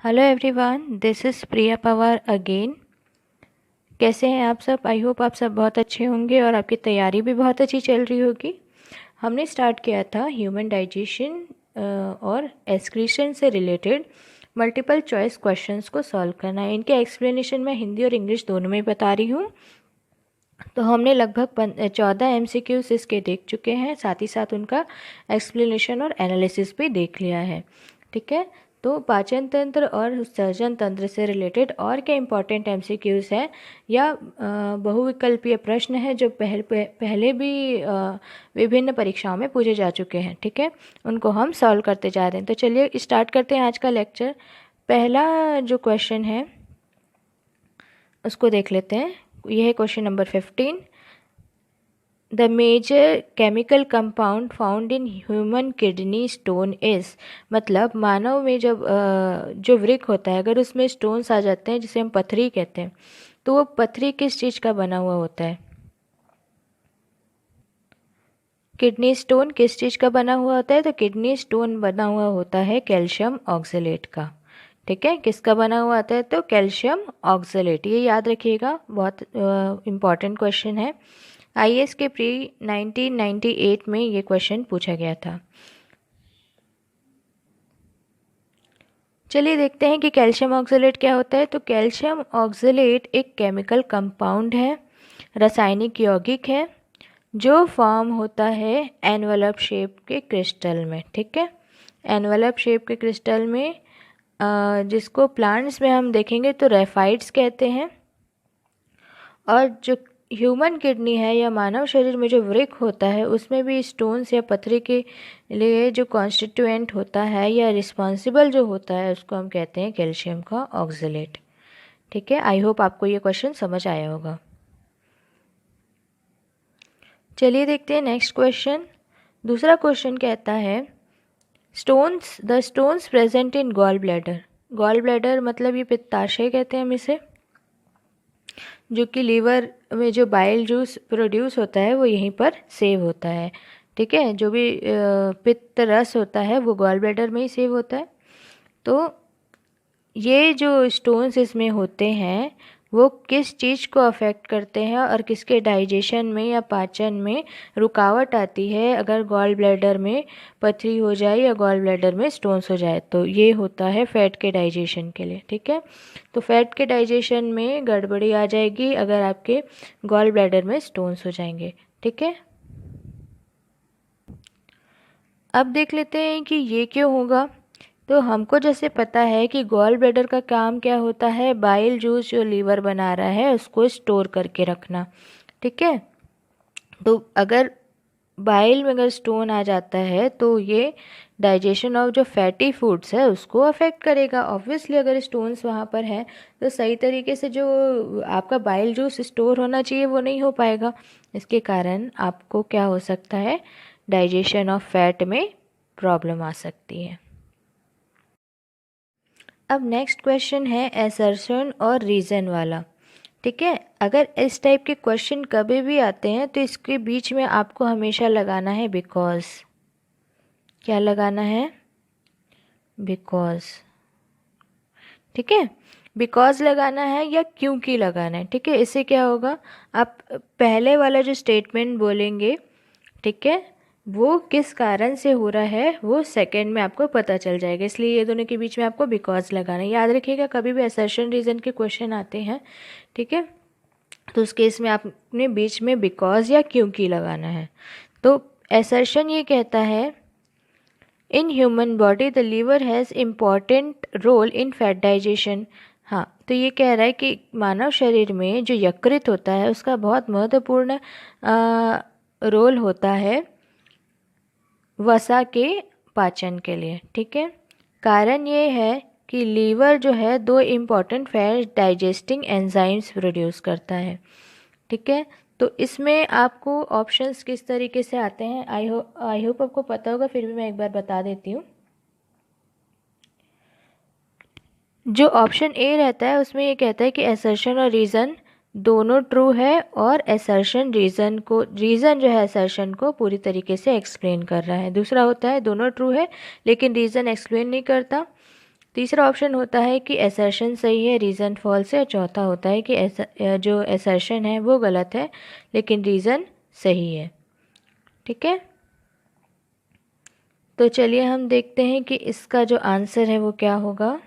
Hello everyone, this is Priya Pawar again. कैसे हैं आप सब? आई होप आप सब बहुत अच्छे होंगे और आपकी तैयारी भी बहुत अच्छी चल रही होगी। हमने स्टार्ट किया था ह्यूमन डाइजेशन और एक्सक्रीशन से रिलेटेड मल्टीपल चॉइस क्वेश्चंस को सॉल्व करना है। इनके एक्सप्लेनेशन मैं हिंदी और इंग्लिश दोनों में बता रही हूँ। तो हमने लगभग 14 MCQs इसके देख चुके हैं, साथ ही साथ उनका एक्सप्लेनेशन और एनालिसिस भी देख लिया है। ठीक है, तो पाचन तंत्र और सर्जन तंत्र से रिलेटेड और क्या इंपॉर्टेंट MCQs है या बहुविकल्पीय प्रश्न है जो पहले भी विभिन्न परीक्षाओं में पूछे जा चुके हैं। ठीक है, उनको हम सॉल्व करते जा रहे हैं। तो चलिए स्टार्ट करते हैं आज का लेक्चर। पहला जो क्वेश्चन है उसको देख लेते हैं। यह है question number 15। The major chemical compound found in human kidney stone is, मतलब मानव में जब जो वृक्क होता है अगर उसमें स्टोन्स आ जाते हैं जिसे हम पथरी कहते हैं, तो वो पथरी किस चीज़ का बना हुआ होता है? किडनी स्टोन किस चीज़ का बना हुआ होता है? तो किडनी स्टोन बना हुआ होता है कैल्शियम ऑक्सलेट का। ठीक है, किसका बना हुआ आता है? तो कैल्शियम ऑक्सलेट। ये याद रखिएगा, बहुत इम्पॉर्टेंट क्वेश्चन है। IAS के प्री 1998 में ये क्वेश्चन पूछा गया था। चलिए देखते हैं कि कैल्शियम ऑक्सलेट क्या होता है। तो कैल्शियम ऑक्सलेट एक केमिकल कंपाउंड है, रासायनिक यौगिक है, जो फॉर्म होता है एनवलप शेप के क्रिस्टल में। ठीक है, एनवलप शेप के क्रिस्टल में जिसको प्लांट्स में हम देखेंगे तो रेफाइट्स कहते हैं। और जो ह्यूमन किडनी है या मानव शरीर में जो वृक्क होता है उसमें भी स्टोन्स या पथरी के लिए जो कॉन्स्टिट्यूएंट होता है या रिस्पॉन्सिबल जो होता है उसको हम कहते हैं कैल्शियम का ऑक्सलेट। ठीक है, आई होप आपको ये क्वेश्चन समझ आया होगा। चलिए देखते हैं नेक्स्ट क्वेश्चन। दूसरा क्वेश्चन कहता है the stones present in gall bladder. Gall bladder मतलब ये पित्ताशय कहते हैं हम इसे, जो कि लीवर में जो बाइल जूस प्रोड्यूस होता है वो यहीं पर सेव होता है। ठीक है, जो भी पित्त रस होता है वो गॉल ब्लैडर में ही सेव होता है। तो ये जो स्टोन्स इसमें होते हैं वो किस चीज़ को अफेक्ट करते हैं और किसके डाइजेशन में या पाचन में रुकावट आती है अगर गॉल ब्लैडर में पथरी हो जाए या गॉल ब्लैडर में स्टोन्स हो जाए? तो ये होता है फैट के डाइजेशन के लिए। ठीक है, तो फैट के डाइजेशन में गड़बड़ी आ जाएगी अगर आपके गॉल ब्लैडर में स्टोन्स हो जाएंगे। ठीक है, अब देख लेते हैं कि ये क्यों होगा। तो हमको जैसे पता है कि गॉल ब्लैडर का काम क्या होता है, बाइल जूस जो लीवर बना रहा है उसको स्टोर करके रखना। ठीक है, तो अगर बाइल में अगर स्टोन आ जाता है तो ये डाइजेशन ऑफ जो फैटी फूड्स है उसको अफेक्ट करेगा। ऑब्वियसली अगर स्टोन्स वहाँ पर हैं तो सही तरीके से जो आपका बाइल जूस स्टोर होना चाहिए वो नहीं हो पाएगा। इसके कारण आपको क्या हो सकता है, डाइजेशन ऑफ फैट में प्रॉब्लम आ सकती है। अब नेक्स्ट क्वेश्चन है असर्शन और रीज़न वाला। ठीक है, अगर इस टाइप के क्वेश्चन कभी भी आते हैं तो इसके बीच में आपको हमेशा लगाना है बिकॉज। क्या लगाना है? बिकॉज। ठीक है, बिकॉज लगाना है या क्योंकि लगाना है। ठीक है, इससे क्या होगा, आप पहले वाला जो स्टेटमेंट बोलेंगे, ठीक है, वो किस कारण से हो रहा है वो सेकंड में आपको पता चल जाएगा। इसलिए ये दोनों के बीच में आपको बिकॉज लगाना है। याद रखिएगा, कभी भी असर्शन रीज़न के क्वेश्चन आते हैं, ठीक है, तो उस केस में आपने बीच में बिकॉज या क्योंकि लगाना है। तो असर्शन ये कहता है in human body the liver has important role in fat digestion. हाँ, तो ये कह रहा है कि मानव शरीर में जो यकृत होता है उसका बहुत महत्वपूर्ण रोल होता है वसा के पाचन के लिए। ठीक है, कारण ये है कि लीवर जो है दो important fat digesting enzymes produce करता है। ठीक है, तो इसमें आपको ऑप्शंस किस तरीके से आते हैं आई होप आपको पता होगा, फिर भी मैं एक बार बता देती हूँ। जो ऑप्शन ए रहता है उसमें ये कहता है कि असर्शन और रीज़न दोनों ट्रू है और असर्शन रीज़न जो है असर्शन को पूरी तरीके से एक्सप्लेन कर रहा है। दूसरा होता है दोनों ट्रू है लेकिन रीज़न एक्सप्लेन नहीं करता। तीसरा ऑप्शन होता है कि असर्शन सही है, रीज़न फॉल्स है। और चौथा होता है कि जो असर्शन है वो गलत है लेकिन रीज़न सही है। ठीक है, तो चलिए हम देखते हैं कि इसका जो आंसर है वो क्या होगा।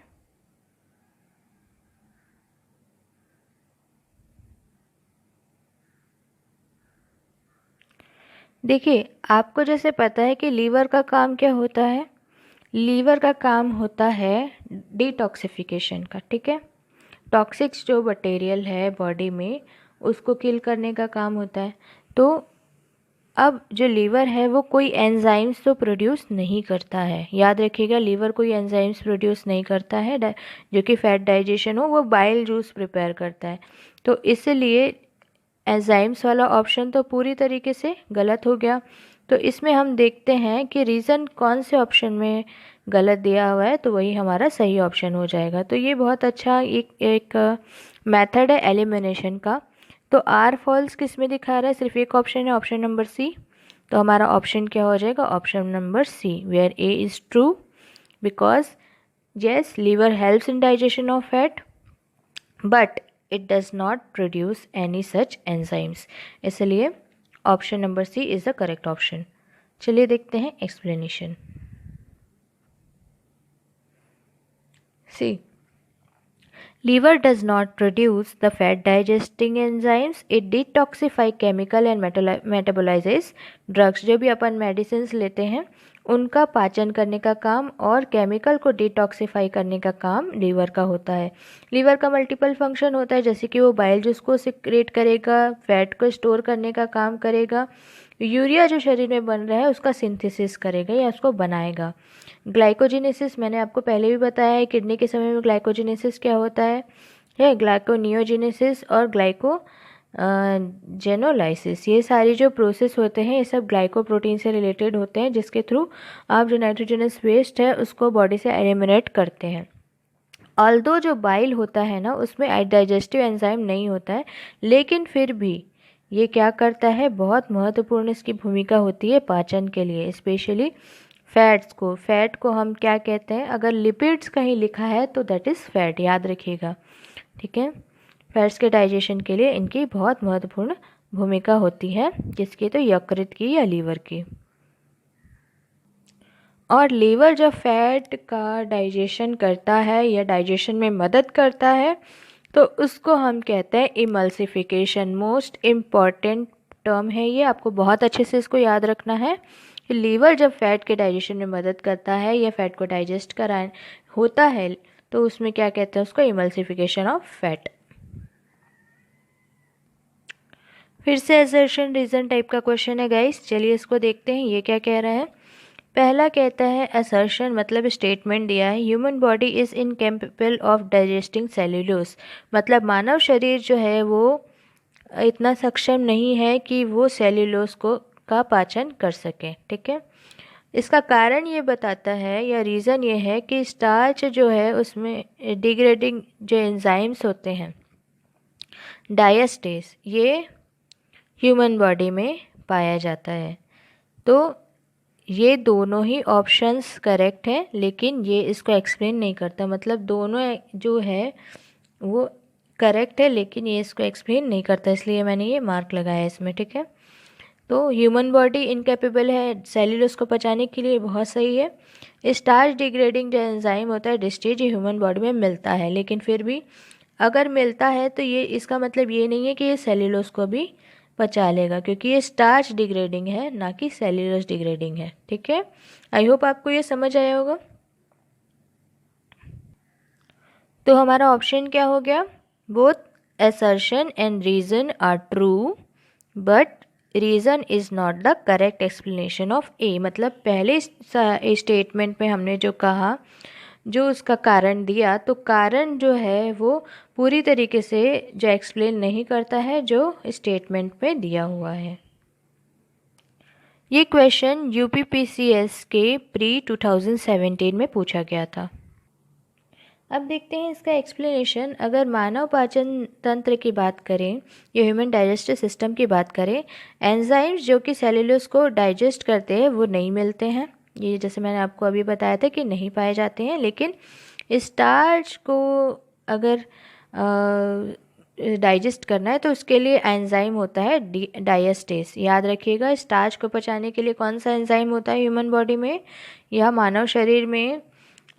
देखिए, आपको जैसे पता है कि लीवर का काम क्या होता है, लीवर का काम होता है डिटॉक्सिफिकेशन का। ठीक है, टॉक्सिक्स जो मटेरियल है बॉडी में उसको किल करने का काम होता है। तो अब जो लीवर है वो कोई एंजाइम्स तो प्रोड्यूस नहीं करता है, याद रखिएगा, लीवर कोई एंजाइम्स प्रोड्यूस नहीं करता है जो कि फैट डाइजेशन हो, वो बाइल जूस प्रिपेयर करता है। तो इसलिए एंजाइम्स वाला ऑप्शन तो पूरी तरीके से गलत हो गया। तो इसमें हम देखते हैं कि रीज़न कौन से ऑप्शन में गलत दिया हुआ है, तो वही हमारा सही ऑप्शन हो जाएगा। तो ये बहुत अच्छा एक मेथड है एलिमिनेशन का। तो आर फॉल्स किस में दिखा रहा है, सिर्फ एक ऑप्शन है, ऑप्शन नंबर सी। तो हमारा ऑप्शन क्या हो जाएगा, option number C, where A is true, because yes, liver helps in digestion of fat but it does not produce any such enzymes। इसलिए option number C is the correct option. चलिए देखते हैं explanation. C, liver does not produce the fat digesting enzymes, it detoxify chemical and metabolizes drugs। जो भी अपन medicine लेते हैं उनका पाचन करने का काम और केमिकल को डिटॉक्सिफाई करने का काम लीवर का होता है। लीवर का मल्टीपल फंक्शन होता है, जैसे कि वो बाइल जूस को सिक्रेट करेगा, फैट को स्टोर करने का काम करेगा, यूरिया जो शरीर में बन रहा है उसका सिंथेसिस करेगा या उसको बनाएगा। ग्लाइकोजिनेसिस मैंने आपको पहले भी बताया है, किडनी के समय में ग्लाइकोजिनेसिस क्या होता है ग्लाइकोनियोजिनेसिस और ग्लाइको जेनोलाइसिस। ये सारी जो प्रोसेस होते हैं ये सब ग्लाइकोप्रोटीन से रिलेटेड होते हैं, जिसके थ्रू आप जो नाइट्रोजनस वेस्ट है उसको बॉडी से एलिमिनेट करते हैं। ऑल्दो जो बाइल होता है ना उसमें डाइजेस्टिव एंजाइम नहीं होता है, लेकिन फिर भी ये क्या करता है, बहुत महत्वपूर्ण इसकी भूमिका होती है पाचन के लिए, स्पेशली फैट को हम क्या कहते हैं, अगर लिपिड्स कहीं लिखा है तो दैट इज़ फैट, याद रखिएगा। ठीक है, फैट्स के डाइजेशन के लिए इनकी बहुत महत्वपूर्ण भूमिका होती है, किसकी, तो यकृत की या लीवर की। और लीवर जब फैट का डाइजेशन करता है या डाइजेशन में मदद करता है तो उसको हम कहते हैं इमल्सिफिकेशन। मोस्ट इम्पॉर्टेंट टर्म है ये, आपको बहुत अच्छे से इसको याद रखना है कि लीवर जब फैट के डाइजेशन में मदद करता है या फैट को डाइजेस्ट करा होता है तो उसमें क्या कहते हैं, उसको इमल्सिफिकेशन ऑफ फैट। फिर से असर्शन रीजन टाइप का क्वेश्चन है गाइस, चलिए इसको देखते हैं ये क्या कह रहा है। पहला कहता है असर्शन मतलब स्टेटमेंट दिया है, human body is incapable of digesting cellulose, मतलब मानव शरीर जो है वो इतना सक्षम नहीं है कि वो सेल्यूलोस को का पाचन कर सके। ठीक है, इसका कारण ये बताता है या रीज़न ये है कि स्टार्च जो है उसमें डिग्रेडिंग जो एंजाइम्स होते हैं डायस्टेस, ये ह्यूमन बॉडी में पाया जाता है। तो ये दोनों ही ऑप्शंस करेक्ट हैं, लेकिन ये इसको एक्सप्लेन नहीं करता, मतलब दोनों जो है वो करेक्ट है लेकिन ये इसको एक्सप्लेन नहीं करता, इसलिए मैंने ये मार्क लगाया इसमें। ठीक है, तो ह्यूमन बॉडी इनकेपेबल है सेल्यूलोस को पचाने के लिए, बहुत सही है। स्टार्च डिग्रेडिंग जो एंजाइम होता है डिस्टेज, ये ह्यूमन बॉडी में मिलता है, लेकिन फिर भी अगर मिलता है तो ये इसका मतलब ये नहीं है कि ये सेल्यूलोस को भी पचा लेगा, क्योंकि ये स्टार्च डिग्रेडिंग है ना कि सेल्यूलोस डिग्रेडिंग है। ठीक है, आई होप आपको ये समझ आया होगा। तो हमारा ऑप्शन क्या हो गया, both assertion and reason are true but reason is not the correct explanation of A. मतलब पहले स्टेटमेंट में हमने जो कहा, जो उसका कारण दिया, तो कारण जो है वो पूरी तरीके से जो एक्सप्लेन नहीं करता है जो स्टेटमेंट में दिया हुआ है। ये क्वेश्चन यूपीपीसीएस के प्री 2017 में पूछा गया था। अब देखते हैं इसका एक्सप्लेनेशन। अगर मानव पाचन तंत्र की बात करें या ह्यूमन डाइजेस्टिव सिस्टम की बात करें, एंजाइम्स जो कि सेल्यूलोस को डाइजेस्ट करते हैं वो नहीं मिलते हैं, ये जैसे मैंने आपको अभी बताया था कि नहीं पाए जाते हैं, लेकिन स्टार्च को अगर डाइजेस्ट करना है तो उसके लिए एंजाइम होता है डायस्टेस। याद रखिएगा, स्टार्च को पचाने के लिए कौन सा एंजाइम होता है ह्यूमन बॉडी में या मानव शरीर में?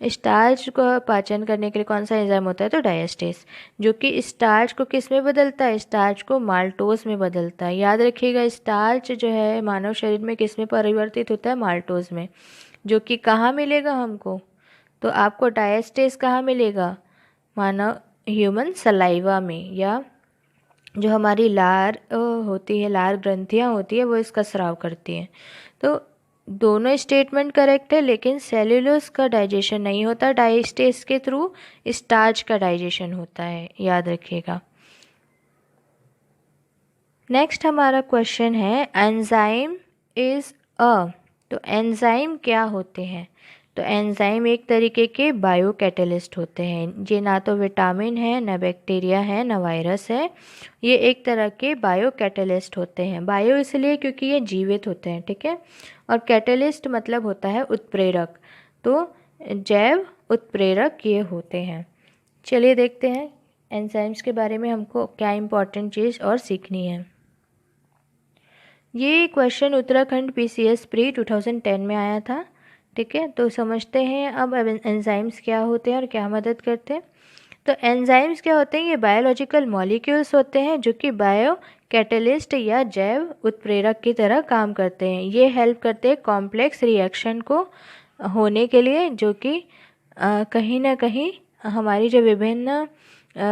स्टार्च को पाचन करने के लिए कौन सा एंजाइम होता है? तो डायस्टेस, जो कि स्टार्च को किस में बदलता है? स्टार्च को माल्टोज में बदलता है। याद रखिएगा, स्टार्च जो है मानव शरीर में किस में परिवर्तित होता है? माल्टोज में, जो कि कहाँ मिलेगा हमको? तो आपको डायस्टेस कहाँ मिलेगा? मानव ह्यूमन सलाइवा में, या जो हमारी लार होती है, लार ग्रंथियाँ होती है, वो इसका स्राव करती हैं। तो दोनों स्टेटमेंट करेक्ट है, लेकिन सेल्यूलोज का डाइजेशन नहीं होता डायस्टेस के थ्रू, स्टार्च का डाइजेशन होता है। याद रखिएगा। नेक्स्ट हमारा क्वेश्चन है एंजाइम इज अ। तो एंजाइम क्या होते हैं? तो एंजाइम एक तरीके के बायो कैटलिस्ट होते हैं। ये ना तो विटामिन है, ना बैक्टीरिया है, ना वायरस है। ये एक तरह के बायो कैटलिस्ट होते हैं। बायो इसलिए क्योंकि ये जीवित होते हैं, ठीक है। और कैटलिस्ट मतलब होता है उत्प्रेरक। तो जैव उत्प्रेरक ये होते हैं। चलिए देखते हैं एंजाइम्स के बारे में हमको क्या इम्पोर्टेंट चीज़ और सीखनी है। ये क्वेश्चन उत्तराखंड पीसीएस प्री 2010 में आया था, ठीक है। तो समझते हैं अब एंजाइम्स क्या होते हैं और क्या मदद करते हैं। तो एंजाइम्स क्या होते हैं? ये बायोलॉजिकल मॉलिक्यूल्स होते हैं जो कि बायो कैटलिस्ट या जैव उत्प्रेरक की तरह काम करते हैं। ये हेल्प करते हैं कॉम्प्लेक्स रिएक्शन को होने के लिए, जो कि कहीं ना कहीं हमारी जो विभिन्न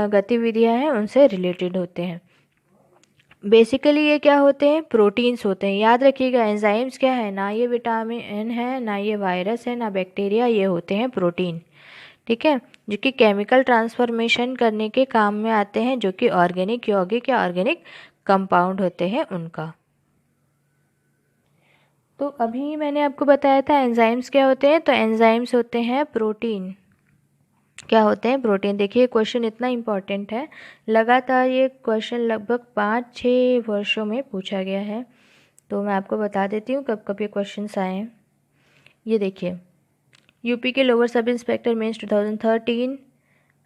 गतिविधियां हैं उनसे रिलेटेड होते हैं। बेसिकली ये क्या होते हैं? प्रोटीन्स होते हैं। याद रखिएगा, एंजाइम्स क्या है? ना ये विटामिन है, ना ये वायरस है, ना बैक्टीरिया। ये होते हैं प्रोटीन, ठीक है, जो कि केमिकल ट्रांसफॉर्मेशन करने के काम में आते हैं, जो कि ऑर्गेनिक, यौगिक या ऑर्गेनिक कंपाउंड होते हैं उनका। तो अभी मैंने आपको बताया था एंजाइम्स क्या होते हैं। तो एंजाइम्स होते हैं प्रोटीन। क्या होते हैं? प्रोटीन। देखिए क्वेश्चन इतना इम्पॉर्टेंट है, लगातार ये क्वेश्चन लगभग 5-6 वर्षों में पूछा गया है। तो मैं आपको बता देती हूँ कब कब ये क्वेश्चंस आए हैं। ये देखिए, यूपी के lower sub inspector mains 2013,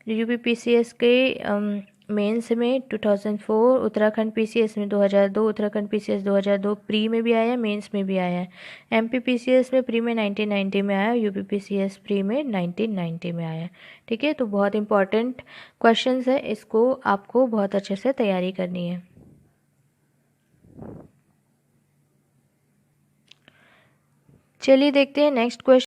UP PCS के मेंस में 2004, उत्तराखंड पीसीएस में 2002, उत्तराखंड पीसीएस 2002 प्री में भी आया है, मेंस में भी आया है। एमपी पीसीएस में प्री में 1990 में आया, यूपी पीसीएस प्री में 1990 में आया। ठीक है, तो बहुत इंपॉर्टेंट क्वेश्चंस है, इसको आपको बहुत अच्छे से तैयारी करनी है। चलिए देखते हैं नेक्स्ट क्वेश्चन।